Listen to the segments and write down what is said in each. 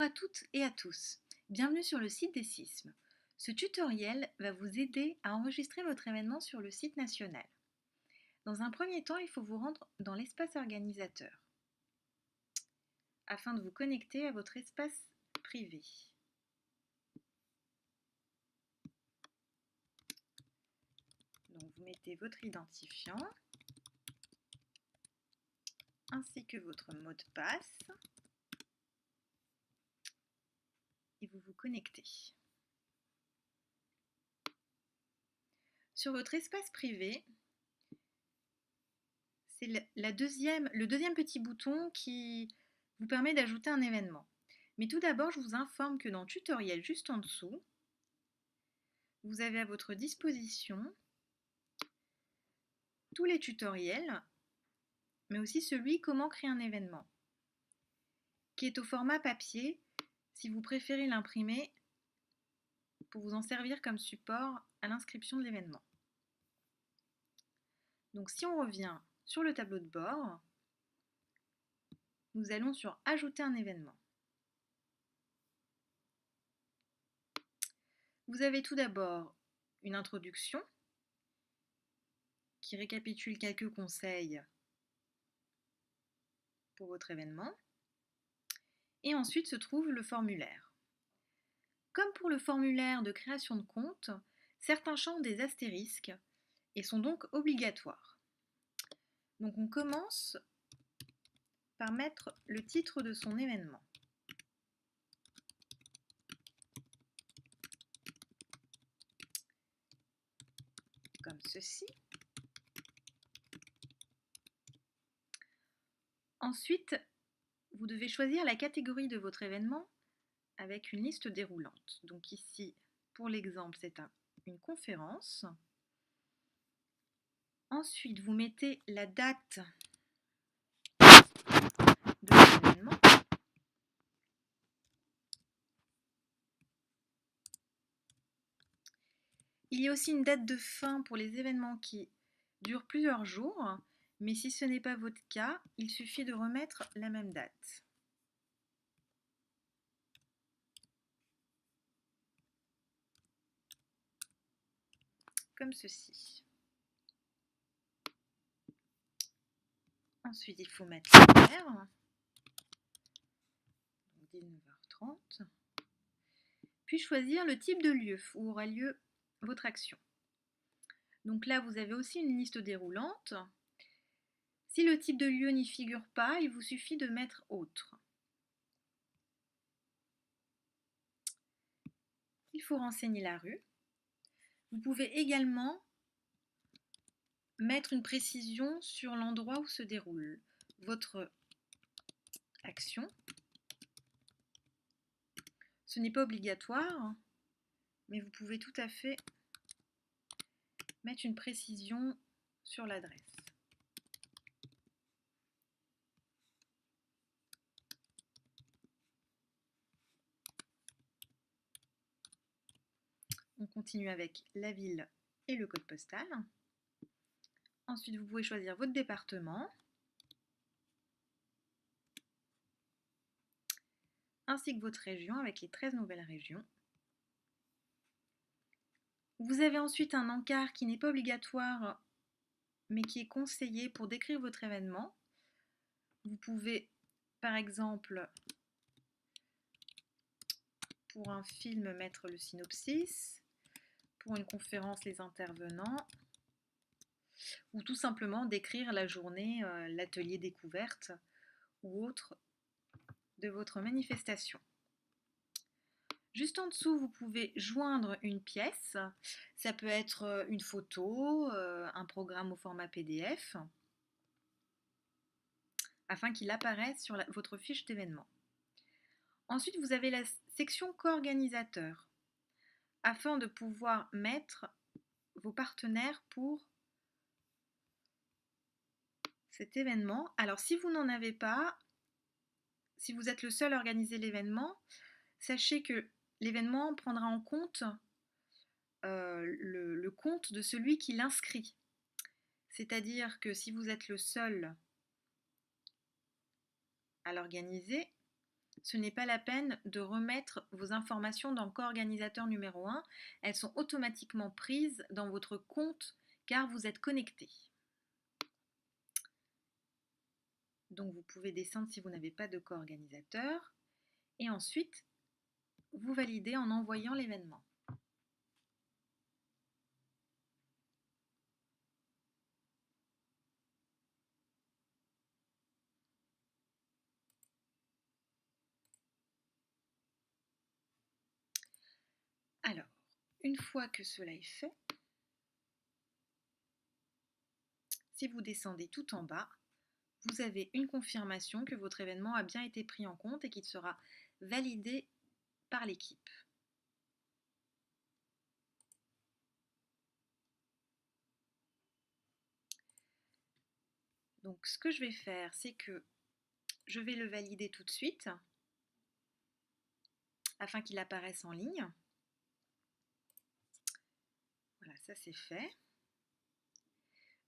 Bonjour à toutes et à tous, bienvenue sur le site des sismes. Ce tutoriel va vous aider à enregistrer votre événement sur le site national. Dans un premier temps, il faut vous rendre dans l'espace organisateur afin de vous connecter à votre espace privé. Donc vous mettez votre identifiant ainsi que votre mot de passe et vous vous connectez. Sur votre espace privé, c'est le deuxième petit bouton qui vous permet d'ajouter un événement. Mais tout d'abord, je vous informe que dans le tutoriel juste en dessous, vous avez à votre disposition tous les tutoriels, mais aussi celui comment créer un événement, qui est au format papier si vous préférez l'imprimer pour vous en servir comme support à l'inscription de l'événement. Donc si on revient sur le tableau de bord, nous allons sur Ajouter un événement. Vous avez tout d'abord une introduction qui récapitule quelques conseils pour votre événement. Et ensuite se trouve le formulaire. Comme pour le formulaire de création de compte, certains champs ont des astérisques et sont donc obligatoires. Donc on commence par mettre le titre de son événement. Comme ceci. Ensuite, vous devez choisir la catégorie de votre événement avec une liste déroulante. Donc ici, pour l'exemple, c'est une conférence. Ensuite, vous mettez la date de l'événement. Il y a aussi une date de fin pour les événements qui durent plusieurs jours, mais si ce n'est pas votre cas, il suffit de remettre la même date. Comme ceci. Ensuite, il faut mettre l'horaire, 19h30, puis choisir le type de lieu où aura lieu votre action. Donc là, vous avez aussi une liste déroulante. Si le type de lieu n'y figure pas, il vous suffit de mettre autre. Il faut renseigner la rue. Vous pouvez également mettre une précision sur l'endroit où se déroule votre action. Ce n'est pas obligatoire, mais vous pouvez tout à fait mettre une précision sur l'adresse. On continue avec la ville et le code postal. Ensuite, vous pouvez choisir votre département, ainsi que votre région avec les 13 nouvelles régions. Vous avez ensuite un encart qui n'est pas obligatoire, mais qui est conseillé pour décrire votre événement. Vous pouvez, par exemple, pour un film, mettre le synopsis, pour une conférence, les intervenants, ou tout simplement décrire la journée, l'atelier découverte ou autre de votre manifestation. Juste en dessous, vous pouvez joindre une pièce. Ça peut être une photo, un programme au format PDF, afin qu'il apparaisse sur votre fiche d'événement. Ensuite, vous avez la section co-organisateur, afin de pouvoir mettre vos partenaires pour cet événement. Alors, si vous n'en avez pas, si vous êtes le seul à organiser l'événement, sachez que l'événement prendra en compte le compte de celui qui l'inscrit. C'est-à-dire que si vous êtes le seul à l'organiser, ce n'est pas la peine de remettre vos informations dans co-organisateur numéro 1. Elles sont automatiquement prises dans votre compte car vous êtes connecté. Donc vous pouvez descendre si vous n'avez pas de co-organisateur. Et ensuite, vous validez en envoyant l'événement. Alors, une fois que cela est fait, si vous descendez tout en bas, vous avez une confirmation que votre événement a bien été pris en compte et qu'il sera validé par l'équipe. Donc ce que je vais faire, c'est que je vais le valider tout de suite afin qu'il apparaisse en ligne. Voilà, ça c'est fait.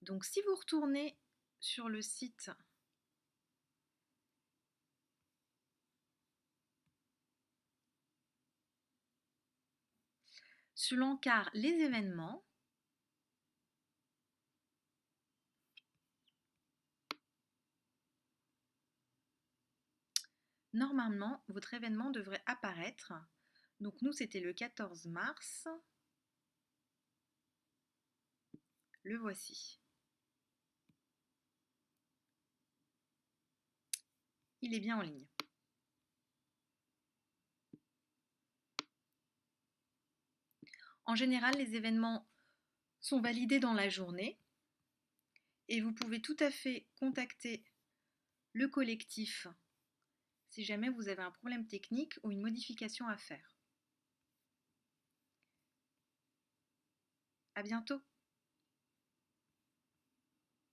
Donc si vous retournez sur le site sur l'encart les événements, normalement votre événement devrait apparaître. Donc nous c'était le 14 mars. Le voici. Il est bien en ligne. En général, les événements sont validés dans la journée et vous pouvez tout à fait contacter le collectif si jamais vous avez un problème technique ou une modification à faire. À bientôt!